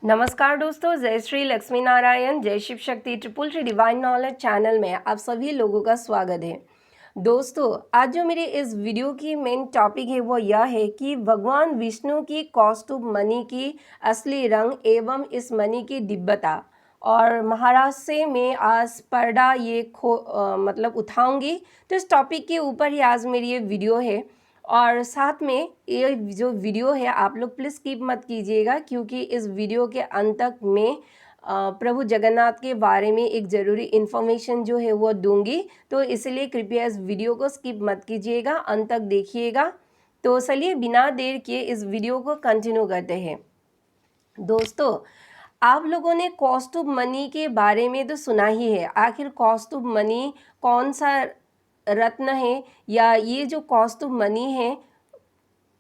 नमस्कार दोस्तों, जय श्री लक्ष्मी नारायण, जय Shiv Shakti triple three divine knowledge channel में आप सभी लोगों का स्वागत है। दोस्तों, आज जो मेरी इस वीडियो की मेन टॉपिक है वो यह है कि भगवान विष्णु की कौस्तुभ मणि की असली रंग एवं इस मणि की दिव्यता। और महाराष्ट्र से मैं आज पर्दा ये उठाऊंगी। तो इस टॉपिक के ऊपर ही आज मेरी ये वीडियो है। और साथ में ये जो वीडियो है आप लोग प्लीज़ स्किप मत कीजिएगा, क्योंकि इस वीडियो के अंत तक मैं प्रभु जगन्नाथ के बारे में एक ज़रूरी इन्फॉर्मेशन जो है वो दूंगी। तो इसलिए कृपया इस वीडियो को स्किप मत कीजिएगा, अंत तक देखिएगा। तो चलिए बिना देर किए इस वीडियो को कंटिन्यू करते हैं। दोस्तों, आप लोगों ने कौस्तुभ मणि के बारे में तो सुना ही है। आखिर कौस्तुभ मणि कौन सा रत्न है, या ये जो कौस्तुभ मणि है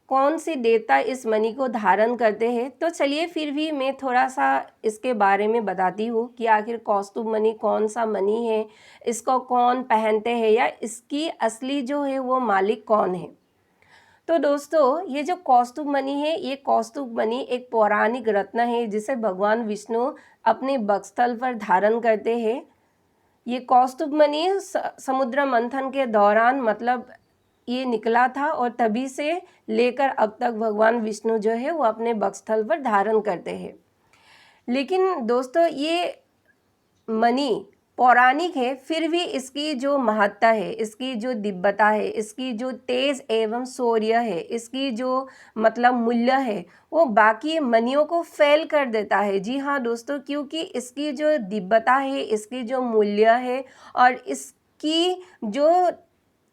कौन से देवता इस मणि को धारण करते हैं। तो चलिए फिर भी मैं थोड़ा सा इसके बारे में बताती हूँ कि आखिर कौस्तुभ मणि कौन सा मणि है, इसको कौन पहनते हैं, या इसकी असली जो है वो मालिक कौन है। तो दोस्तों, ये जो कौस्तुभ मणि है, ये कौस्तुभ मणि एक पौराणिक रत्न है जिसे भगवान विष्णु अपने वक्षस्थल पर धारण करते हैं। ये कौस्तुभ मणि समुद्र मंथन के दौरान ये निकला था, और तभी से लेकर अब तक भगवान विष्णु जो है वो अपने वक्षस्थल पर धारण करते हैं। लेकिन दोस्तों, ये मणि पौराणिक है, फिर भी इसकी जो महत्ता है, इसकी जो दिव्यता है, इसकी जो तेज एवं शौर्य है, इसकी जो मूल्य है, वो बाकी मणियों को फेल कर देता है। जी हाँ दोस्तों, क्योंकि इसकी जो दिव्यता है, इसकी जो मूल्य है और इसकी जो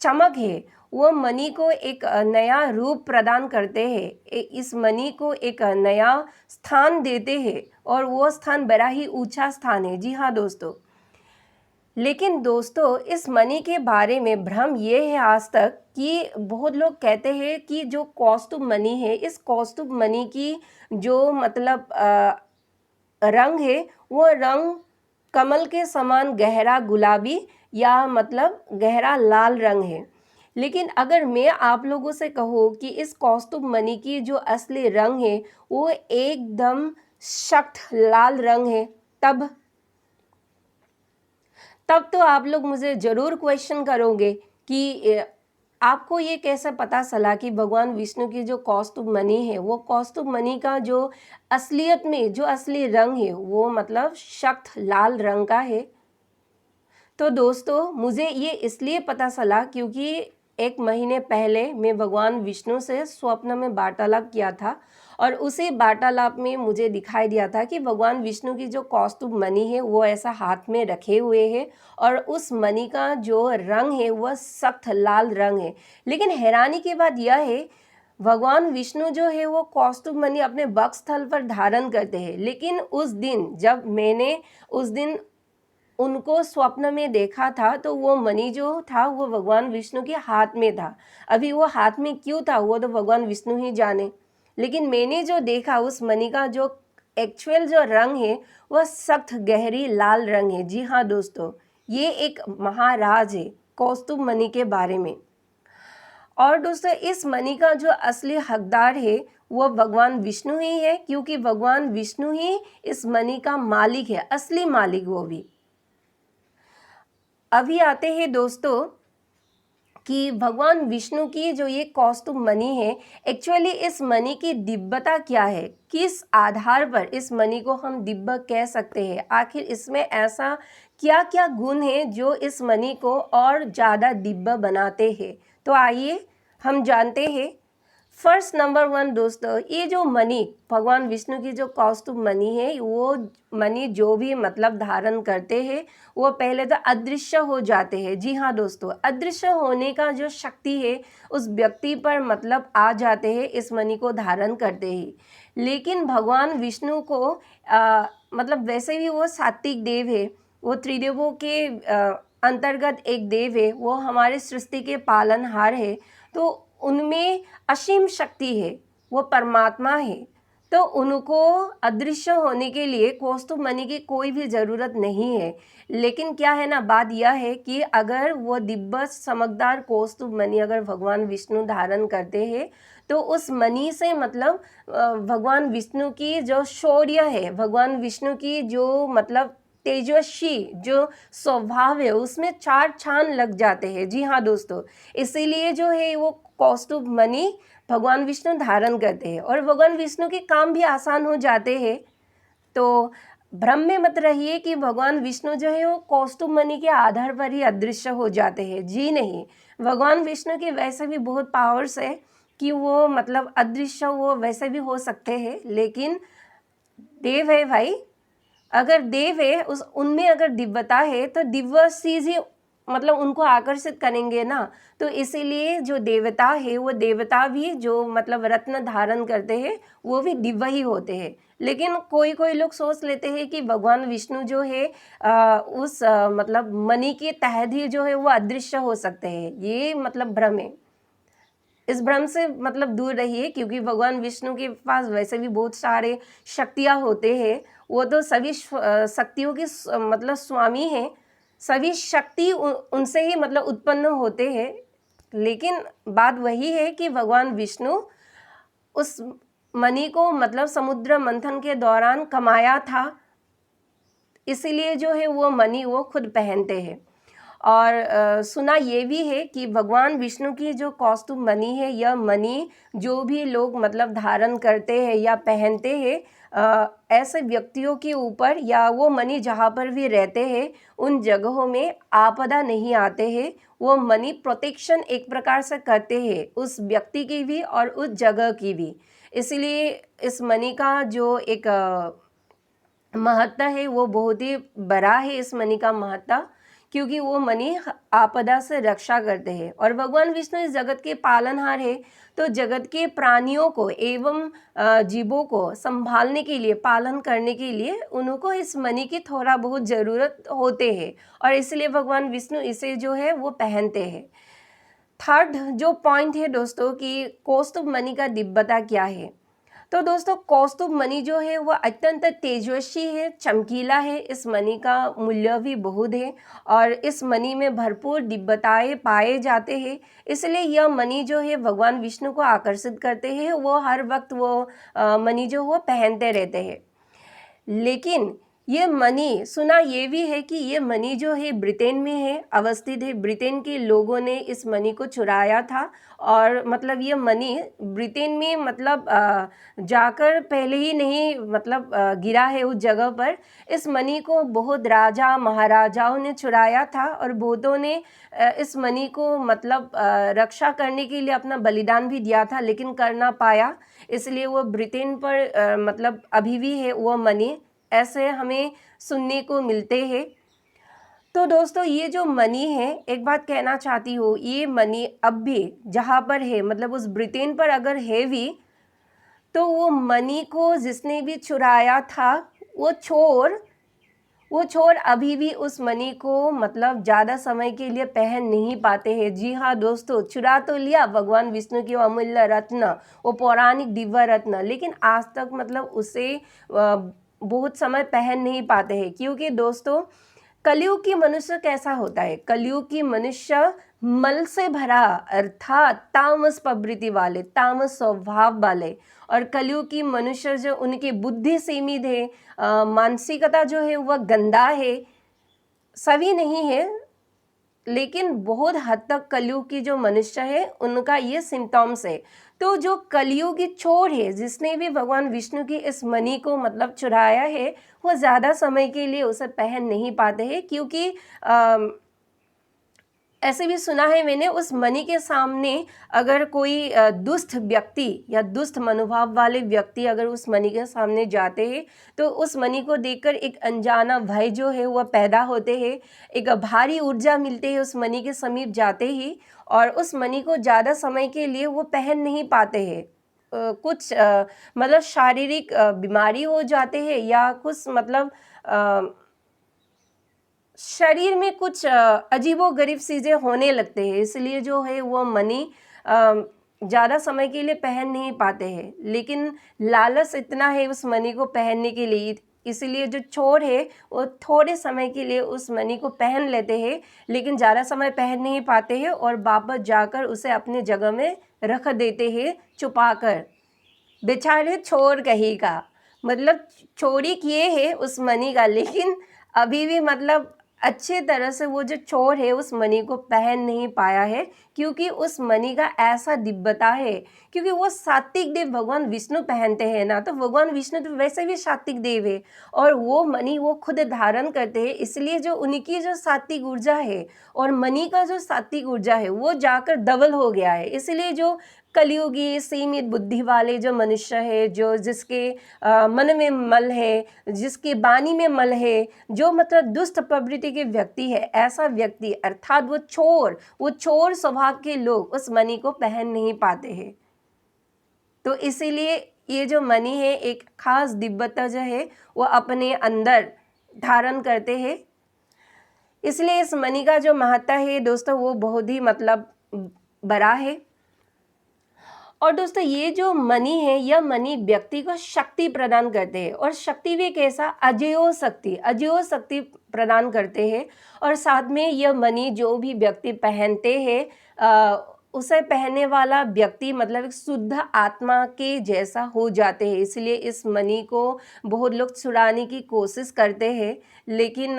चमक है, वो मणि को एक नया रूप प्रदान करते हैं, इस मणि को एक नया स्थान देते हैं, और वो स्थान बड़ा ही ऊंचा स्थान है। जी हाँ दोस्तों, लेकिन दोस्तों, इस मणि के बारे में भ्रम ये है आज तक कि बहुत लोग कहते हैं कि जो कौस्तुभ मणि है, इस कौस्तुभ मणि की जो रंग है, वो रंग कमल के समान गहरा गुलाबी या गहरा लाल रंग है। लेकिन अगर मैं आप लोगों से कहूँ कि इस कौस्तुभ मणि की जो असली रंग है वो एकदम सख्त लाल रंग है, तब तो आप लोग मुझे ज़रूर क्वेश्चन करोगे कि आपको ये कैसे पता चला कि भगवान विष्णु की जो कौस्तुभ मणि है, वो कौस्तुभ मणि का जो असलियत में जो असली रंग है वो सख्त लाल रंग का है। तो दोस्तों, मुझे ये इसलिए पता चला क्योंकि 1 महीने पहले मैं भगवान विष्णु से स्वप्न में वार्तालाप किया था, और उसी वार्तालाप में मुझे दिखाई दिया था कि भगवान विष्णु की जो कौस्तुभ मणि है वो ऐसा हाथ में रखे हुए है, और उस मणि का जो रंग है वह सख्त लाल रंग है। लेकिन हैरानी की बात यह है, भगवान विष्णु जो है वो कौस्तुभ मणि अपने वक्षस्थल पर धारण करते हैं, लेकिन उस दिन जब मैंने उस दिन उनको स्वप्न में देखा था, तो वो मणि जो था वो भगवान विष्णु के हाथ में था। अभी वो हाथ में क्यों था वो तो भगवान विष्णु ही जाने, लेकिन मैंने जो देखा उस मणि का जो एक्चुअल जो रंग है वह सख्त गहरी लाल रंग है। जी हाँ दोस्तों, ये एक महाराज है कौस्तुभ मणि के बारे में। और दोस्तों, इस मणि का जो असली हकदार है वो भगवान विष्णु ही है, क्योंकि भगवान विष्णु ही इस मणि का मालिक है, असली मालिक वो भी। अभी आते हैं दोस्तों कि भगवान विष्णु की जो ये कौस्तुभ मणि है, एक्चुअली इस मणि की दिव्यता क्या है, किस आधार पर इस मणि को हम दिव्य कह सकते हैं, आखिर इसमें ऐसा क्या क्या गुण है जो इस मणि को और ज़्यादा दिव्य बनाते हैं। तो आइए हम जानते हैं। फर्स्ट नंबर 1 दोस्तों, ये जो मणि भगवान विष्णु की जो कौस्तुभ मणि है, वो मणि जो भी धारण करते हैं वो पहले तो अदृश्य हो जाते हैं। जी हाँ दोस्तों, अदृश्य होने का जो शक्ति है उस व्यक्ति पर आ जाते हैं इस मणि को धारण करते ही। लेकिन भगवान विष्णु को वैसे भी वो सात्विक देव है, वो त्रिदेवों के अंतर्गत एक देव है, वो हमारे सृष्टि के पालनहार है, तो उनमें असीम शक्ति है, वो परमात्मा है। तो उनको अदृश्य होने के लिए कौस्तुभ मणि की कोई भी ज़रूरत नहीं है। लेकिन क्या है ना, बात यह है कि अगर वो दिव्य चमकदार कौस्तुभ मणि अगर भगवान विष्णु धारण करते हैं तो उस मणि से मतलब भगवान विष्णु की जो शौर्य है, भगवान विष्णु की जो मतलब तेजस्वी जो स्वभाव है उसमें चार चांद लग जाते हैं। जी हाँ दोस्तों, इसीलिए जो है वो कौस्तुभ मणि भगवान विष्णु धारण करते हैं और भगवान विष्णु के काम भी आसान हो जाते हैं। तो भ्रम में मत रहिए कि भगवान विष्णु जो है वो कौस्तुभ मणि के आधार पर ही अदृश्य हो जाते हैं। जी नहीं, भगवान विष्णु के वैसे भी बहुत पावर्स है कि वो मतलब अदृश्य वो वैसे भी हो सकते हैं। लेकिन देव है भाई, अगर देव है उस उनमें अगर दिव्यता है तो दिव्य चीज ही मतलब उनको आकर्षित करेंगे ना। तो इसीलिए जो देवता है वो देवता भी जो मतलब रत्न धारण करते हैं वो भी दिव्य ही होते हैं। लेकिन कोई कोई लोग सोच लेते हैं कि भगवान विष्णु जो है उस मतलब मणि के तहत ही जो है वो अदृश्य हो सकते हैं। ये मतलब भ्रम है। इस भ्रम से मतलब दूर रहिए, क्योंकि भगवान विष्णु के पास वैसे भी बहुत सारे शक्तियाँ होते हैं। वो तो सभी शक्तियों के मतलब स्वामी हैं। सभी शक्ति उनसे ही मतलब उत्पन्न होते हैं। लेकिन बात वही है कि भगवान विष्णु उस मणि को मतलब समुद्र मंथन के दौरान कमाया था, इसीलिए जो है वो मणि वो खुद पहनते हैं। और सुना ये भी है कि भगवान विष्णु की जो कौस्तुभ मणि है, यह मणि जो भी लोग मतलब धारण करते हैं या पहनते हैं, ऐसे व्यक्तियों के ऊपर या वो मणि जहाँ पर भी रहते हैं उन जगहों में आपदा नहीं आते हैं। वो मणि प्रोटेक्शन एक प्रकार से करते हैं उस व्यक्ति की भी और उस जगह की भी। इसलिए इस मणि का जो एक महत्व है वो बहुत ही बड़ा है। इस मणि का महत्व, क्योंकि वो मणि आपदा से रक्षा करते हैं और भगवान विष्णु इस जगत के पालनहार है। तो जगत के प्राणियों को एवं जीवों को संभालने के लिए, पालन करने के लिए उनको इस मणि की थोड़ा बहुत ज़रूरत होते हैं और इसलिए भगवान विष्णु इसे जो है वो पहनते हैं। थर्ड जो पॉइंट है दोस्तों कि कौस्तुभ मणि का दिव्यता क्या है। तो दोस्तों कौस्तुभ मणि जो है वो अत्यंत तेजस्वी है, चमकीला है। इस मणि का मूल्य भी बहुत है और इस मणि में भरपूर दिव्यताएं पाए जाते हैं। इसलिए यह मणि जो है भगवान विष्णु को आकर्षित करते हैं। वो हर वक्त वो मणि जो वो पहनते रहते हैं। लेकिन ये मणि सुना ये भी है कि ये मणि जो है ब्रिटेन में है, अवस्थित है। ब्रिटेन के लोगों ने इस मणि को चुराया था और मतलब ये मणि ब्रिटेन में मतलब जाकर पहले ही नहीं मतलब गिरा है उस जगह पर। इस मणि को बहुत राजा महाराजाओं ने चुराया था और बहुतों ने इस मणि को मतलब रक्षा करने के लिए अपना बलिदान भी दिया था, लेकिन कर ना पाया। इसलिए वो ब्रिटेन पर मतलब अभी भी है वो मणि, ऐसे हमें सुनने को मिलते हैं। तो दोस्तों ये जो मणि है, एक बात कहना चाहती हूँ, ये मणि अब भी जहाँ पर है मतलब उस ब्रिटेन पर अगर है भी, तो वो मणि को जिसने भी चुराया था वो चोर अभी भी उस मणि को मतलब ज़्यादा समय के लिए पहन नहीं पाते हैं। जी हाँ दोस्तों, चुरा तो लिया भगवान विष्णु की अमूल्य रत्न, वो पौराणिक दिव्य रत्न, लेकिन आज तक मतलब उसे बहुत समय पहन नहीं पाते हैं। क्योंकि दोस्तों कलयुग की मनुष्य कैसा होता है, कलयुग की मनुष्य मल से भरा अर्थात तामस प्रवृत्ति वाले, तामस स्वभाव वाले। और कलयुग की मनुष्य जो उनकी बुद्धि सीमित है, मानसिकता जो है वह गंदा है। सभी नहीं है, लेकिन बहुत हद तक कलयुग की जो मनुष्य है उनका ये सिम्टम्स है। तो जो कलयुगी चोर है जिसने भी भगवान विष्णु की इस मणि को मतलब चुराया है, वो ज़्यादा समय के लिए उसे पहन नहीं पाते हैं। क्योंकि ऐसे भी सुना है मैंने, उस मणि के सामने अगर कोई दुष्ट व्यक्ति या दुष्ट मनोभाव वाले व्यक्ति अगर उस मणि के सामने जाते हैं तो उस मणि को देखकर एक अनजाना भय जो है वह पैदा होते हैं, एक भारी ऊर्जा मिलती है उस मणि के समीप जाते ही, और उस मणि को ज़्यादा समय के लिए वो पहन नहीं पाते हैं। कुछ मतलब शारीरिक बीमारी हो जाते हैं या कुछ मतलब शरीर में कुछ अजीबोगरीब चीज़ें होने लगते हैं। इसलिए जो है वो मणि ज़्यादा समय के लिए पहन नहीं पाते हैं, लेकिन लालच इतना है उस मनी को पहनने के लिए, इसलिए जो चोर है वो थोड़े समय के लिए उस मनी को पहन लेते हैं, लेकिन ज़्यादा समय पहन नहीं पाते हैं और वापस जाकर उसे अपनी जगह में रख देते हैं छुपा कर। बेचारे चोर कहीं का, मतलब चोरी किए हैं उस मनी का, लेकिन अभी भी मतलब अच्छे तरह से वो जो चोर है उस मनी को पहन नहीं पाया है, क्योंकि उस मनी का ऐसा दिव्यता है, क्योंकि वो सात्विक देव भगवान विष्णु पहनते हैं ना, तो भगवान विष्णु तो वैसे भी सात्विक देव है और वो मनी वो खुद धारण करते हैं, इसलिए जो उनकी जो सात्विक ऊर्जा है और मनी का जो सात्विक ऊर्जा है वो जाकर डबल हो गया है। इसलिए जो कलयुगी सीमित बुद्धि वाले जो मनुष्य है, जो जिसके मन में मल है, जिसके वाणी में मल है, जो मतलब दुष्ट प्रवृत्ति के व्यक्ति है, ऐसा व्यक्ति अर्थात वो चोर स्वभाव के लोग उस मणि को पहन नहीं पाते हैं। तो इसीलिए ये जो मणि है एक खास दिव्यता जो है वो अपने अंदर धारण करते हैं। इसलिए इस मणि का जो महत्व है दोस्तों वो बहुत ही मतलब बड़ा है। और दोस्तों ये जो मनी है, यह मनी व्यक्ति को शक्ति प्रदान करते हैं और शक्ति भी कैसा, अजेय शक्ति प्रदान करते हैं। और साथ में यह मनी जो भी व्यक्ति पहनते हैं उसे पहनने वाला व्यक्ति मतलब एक शुद्ध आत्मा के जैसा हो जाते हैं। इसलिए इस मनी को बहुत लोग छुड़ाने की कोशिश करते हैं, लेकिन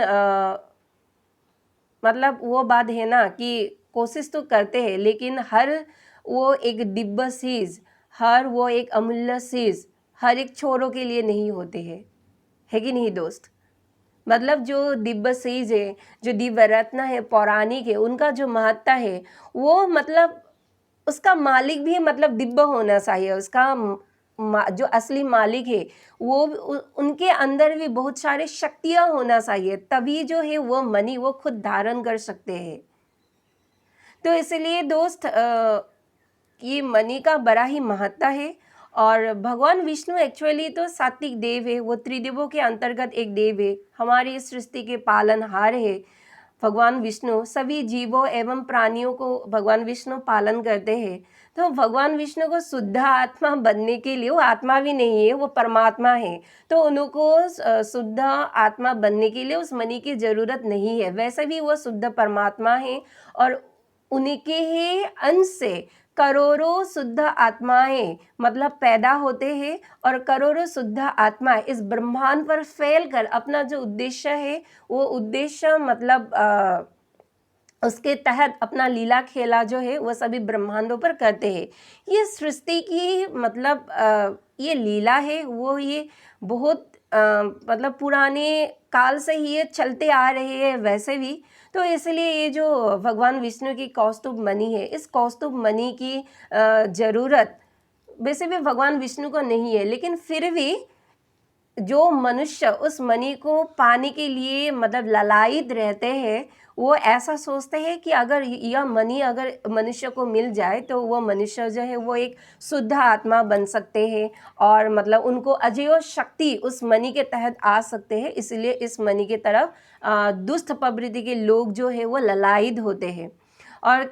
मतलब वो बात है ना कि कोशिश तो करते हैं, लेकिन हर वो एक दिव्य चीज़, हर वो एक अमूल्य चीज़ हर एक छोरों के लिए नहीं होते हैं, है कि नहीं दोस्त। मतलब जो दिव्य चीज़ है, जो दिव्य रत्न है, पौराणिक है, उनका जो महत्व है वो मतलब उसका मालिक भी मतलब दिव्य होना चाहिए। उसका जो असली मालिक है वो उनके अंदर भी बहुत सारे शक्तियाँ होना चाहिए, तभी जो है वो मनी वो खुद धारण कर सकते हैं। तो इसलिए दोस्त ये मनी का बड़ा ही महत्व है। और भगवान विष्णु एक्चुअली तो सात्विक देव है, वो त्रिदेवों के अंतर्गत एक देव है, हमारी इस सृष्टि के पालनहार है। भगवान विष्णु सभी जीवों एवं प्राणियों को भगवान विष्णु पालन करते हैं। तो भगवान विष्णु को शुद्ध आत्मा बनने के लिए, वो आत्मा भी नहीं है, वो परमात्मा है, तो उनको शुद्ध आत्मा बनने के लिए उस मणि की जरूरत नहीं है। वैसे भी वो शुद्ध परमात्मा है और उनके ही अंश से करोड़ों शुद्ध आत्माएं मतलब पैदा होते हैं और करोड़ों शुद्ध आत्माएं इस ब्रह्मांड पर फैल कर अपना जो उद्देश्य है वो उद्देश्य मतलब उसके तहत अपना लीला खेला जो है वो सभी ब्रह्मांडों पर करते हैं। ये सृष्टि की मतलब ये लीला है वो ये बहुत मतलब पुराने काल से ही ये चलते आ रहे हैं वैसे भी। तो इसलिए ये जो भगवान विष्णु की कौस्तुभ मणि है, इस कौस्तुभ मणि की ज़रूरत वैसे भी भगवान विष्णु को नहीं है, लेकिन फिर भी जो मनुष्य उस मणि को पाने के लिए मतलब ललायित रहते हैं, वो ऐसा सोचते हैं कि अगर यह मणि अगर मनुष्य को मिल जाए तो वो मनुष्य जो है वो एक शुद्ध आत्मा बन सकते हैं और मतलब उनको अजेय शक्ति उस मणि के तहत आ सकते हैं। इसलिए इस मणि की तरफ दुष्ट प्रवृत्ति के लोग जो है वो ललायित होते हैं। और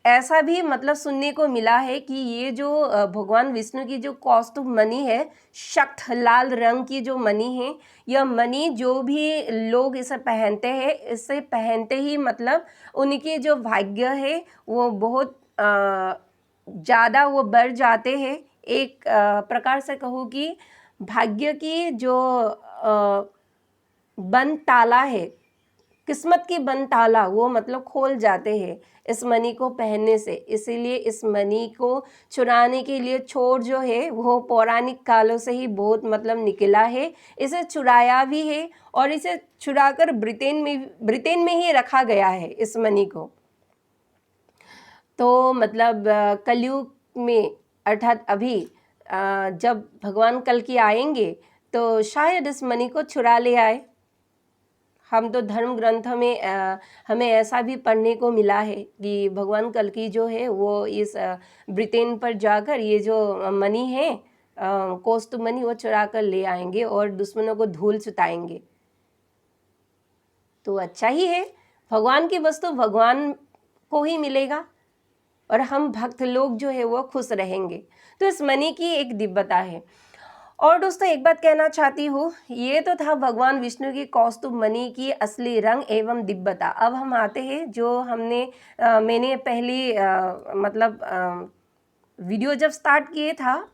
ऐसा भी मतलब सुनने को मिला है कि ये जो भगवान विष्णु की जो कौस्तुभ मणि है, शक्त लाल रंग की जो मणि है, यह मणि जो भी लोग इसे पहनते हैं, इसे पहनते ही मतलब उनके जो भाग्य है वो बहुत ज़्यादा वो बढ़ जाते हैं। एक प्रकार से कहूँ कि भाग्य की जो बंद ताला है, किस्मत की बंद ताला वो मतलब खोल जाते हैं इस मणि को पहनने से। इसीलिए इस मणि को चुराने के लिए चोर जो है वो पौराणिक कालों से ही बहुत मतलब निकला है। इसे चुराया भी है और इसे चुराकर ब्रिटेन में ही रखा गया है इस मणि को। तो मतलब कलयुग में अर्थात अभी जब भगवान कल की आएंगे तो शायद इस मणि को चुरा ले आए। हम तो धर्म ग्रंथ में हमें ऐसा भी पढ़ने को मिला है कि भगवान कल्कि जो है वो इस ब्रिटेन पर जाकर ये जो मणि है कौस्तुभ मणि वो चुरा कर ले आएंगे और दुश्मनों को धूल चुताएंगे। तो अच्छा ही है, भगवान की वस्तु भगवान को ही मिलेगा और हम भक्त लोग जो है वो खुश रहेंगे। तो इस मनी की एक दिव्यता है। और दोस्तों एक बात कहना चाहती हूँ, ये तो था भगवान विष्णु की कौस्तुभ मणि की असली रंग एवं दिव्यता। अब हम आते हैं जो मैंने पहली वीडियो जब स्टार्ट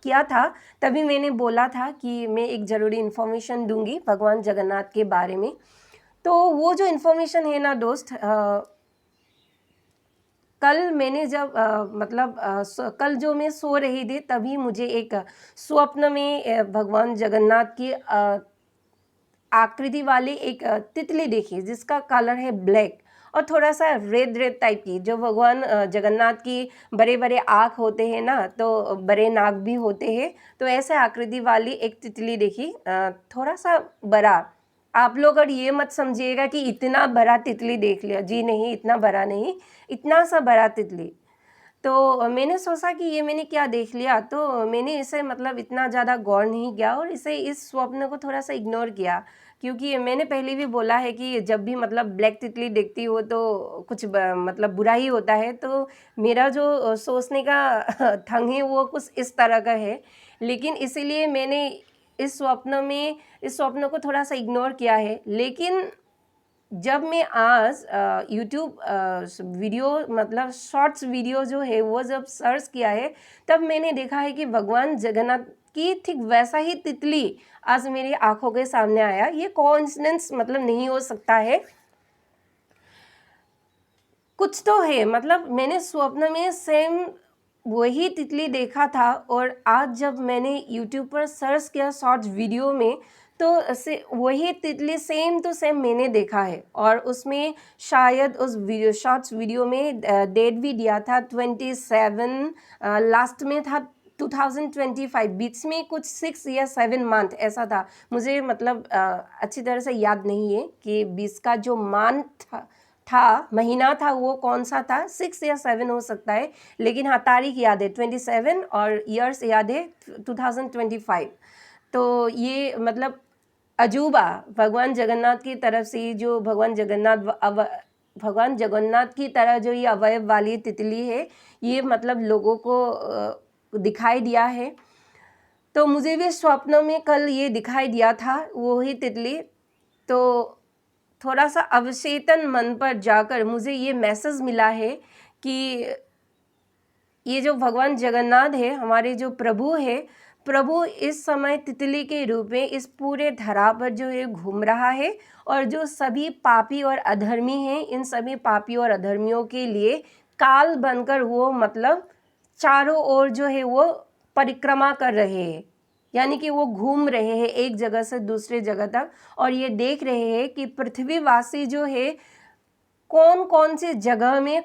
किया था तभी मैंने बोला था कि मैं एक ज़रूरी इन्फॉर्मेशन दूंगी भगवान जगन्नाथ के बारे में। तो वो जो इन्फॉर्मेशन है ना दोस्त, कल मैंने जब कल जो मैं सो रही थी तभी मुझे एक स्वप्न में भगवान जगन्नाथ की आकृति वाली एक तितली देखी जिसका कलर है ब्लैक और थोड़ा सा रेड रेड टाइप की। जो भगवान जगन्नाथ की बड़े बड़े आँख होते हैं ना, तो बड़े नाक भी होते हैं, तो ऐसे आकृति वाली एक तितली देखी, थोड़ा सा बड़ा। आप लोग और ये मत समझिएगा कि इतना बड़ा तितली देख लिया, जी नहीं, इतना बड़ा नहीं, इतना सा बड़ा तितली। तो मैंने सोचा कि ये मैंने क्या देख लिया, तो मैंने इसे इतना ज़्यादा गौर नहीं किया और इस स्वप्न को थोड़ा सा इग्नोर किया। क्योंकि मैंने पहले भी बोला है कि जब भी ब्लैक तितली देखती हो तो कुछ बुरा ही होता है। तो मेरा जो सोचने का ढंग है वो कुछ इस तरह का है, लेकिन इसीलिए मैंने इस स्वप्न को थोड़ा सा इग्नोर किया है। लेकिन जब मैं आज यूट्यूब वीडियो शॉर्ट्स वीडियो जो है वो जब सर्च किया है, तब मैंने देखा है कि भगवान जगन्नाथ की ठीक वैसा ही तितली आज मेरी आंखों के सामने आया। ये कोइंसिडेंस नहीं हो सकता है, कुछ तो है। मैंने स्वप्न में सेम वही तितली देखा था और आज जब मैंने यूट्यूब पर सर्च किया शॉर्ट्स वीडियो में, तो वही तितली सेम टू सेम मैंने देखा है। और उसमें शायद उस शॉर्ट्स वीडियो में डेट भी दिया था 27, लास्ट में था 2025, बीच में कुछ 6 या 7 मंथ ऐसा था। मुझे अच्छी तरह से याद नहीं है कि बीच का जो मंथ महीना था वो कौन सा था, 6 या 7 हो सकता है, लेकिन हाँ तारीख याद है 27 और ईयर्स याद है 2025। तो ये अजूबा भगवान जगन्नाथ की तरफ से, जो भगवान जगन्नाथ की तरह जो ये अवयव वाली तितली है, ये लोगों को दिखाई दिया है। तो मुझे भी स्वप्नों में कल ये दिखाई दिया था वही तितली। तो थोड़ा सा अवचेतन मन पर जाकर मुझे ये मैसेज मिला है कि ये जो भगवान जगन्नाथ है, हमारे जो प्रभु है, प्रभु इस समय तितली के रूप में इस पूरे धरा पर जो है घूम रहा है और जो सभी पापी और अधर्मी हैं, इन सभी पापी और अधर्मियों के लिए काल बनकर वो चारों ओर जो है वो परिक्रमा कर रहे हैं। यानी कि वो घूम रहे हैं एक जगह से दूसरे जगह तक और ये देख रहे हैं कि पृथ्वीवासी जो है कौन कौन से जगह में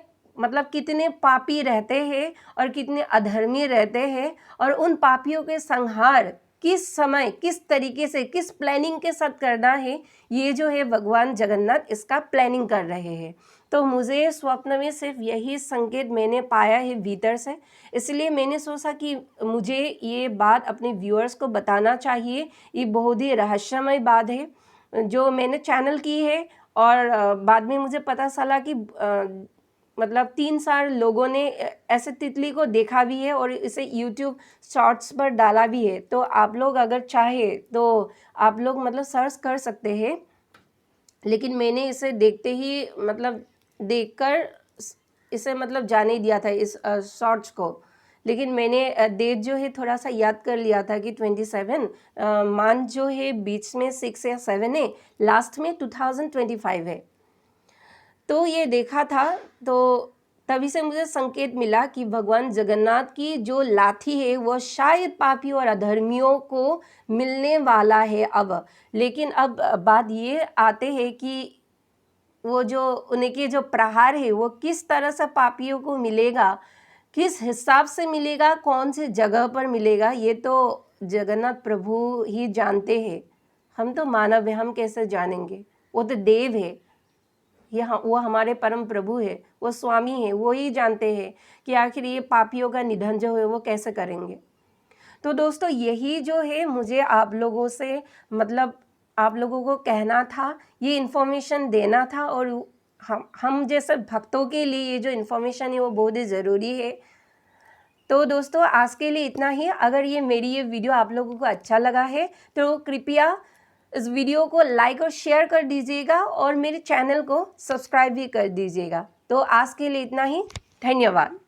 कितने पापी रहते हैं और कितने अधर्मी रहते हैं, और उन पापियों के संहार किस समय, किस तरीके से, किस प्लानिंग के साथ करना है, ये जो है भगवान जगन्नाथ इसका प्लानिंग कर रहे हैं। तो मुझे स्वप्न में सिर्फ यही संकेत मैंने पाया है भीतर से, इसलिए मैंने सोचा कि मुझे ये बात अपने व्यूअर्स को बताना चाहिए। ये बहुत ही रहस्यमय बात है जो मैंने चैनल की है और बाद में मुझे पता चला कि 3-4 लोगों ने ऐसे तितली को देखा भी है और इसे यूट्यूब शॉर्ट्स पर डाला भी है। तो आप लोग अगर चाहे तो आप लोग सर्च कर सकते हैं। लेकिन मैंने इसे देखते ही देखकर इसे जाने दिया था इस शॉर्ट्स को। लेकिन मैंने डेट जो है थोड़ा सा याद कर लिया था कि 27 मंथ जो है बीच में 6 या 7 है, लास्ट में 2025 है। तो ये देखा था, तो तभी से मुझे संकेत मिला कि भगवान जगन्नाथ की जो लाठी है वो शायद पापी और अधर्मियों को मिलने वाला है अब। लेकिन अब बात ये आते हैं कि वो जो उनके जो प्रहार है वो किस तरह से पापियों को मिलेगा, किस हिसाब से मिलेगा, कौन से जगह पर मिलेगा, ये तो जगन्नाथ प्रभु ही जानते हैं। हम तो मानव हैं, हम कैसे जानेंगे? वो तो देव है, वो हमारे परम प्रभु है, वो स्वामी है, वो ही जानते हैं कि आखिर ये पापियों का निधन जो है वो कैसे करेंगे। तो दोस्तों यही जो है मुझे आप लोगों से आप लोगों को कहना था, ये इन्फॉर्मेशन देना था। और हम जैसे भक्तों के लिए ये जो इन्फॉर्मेशन है वो बहुत ही ज़रूरी है। तो दोस्तों आज के लिए इतना ही। अगर मेरी ये वीडियो आप लोगों को अच्छा लगा है तो कृपया इस वीडियो को लाइक और शेयर कर दीजिएगा और मेरे चैनल को सब्सक्राइब भी कर दीजिएगा। तो आज के लिए इतना ही। धन्यवाद।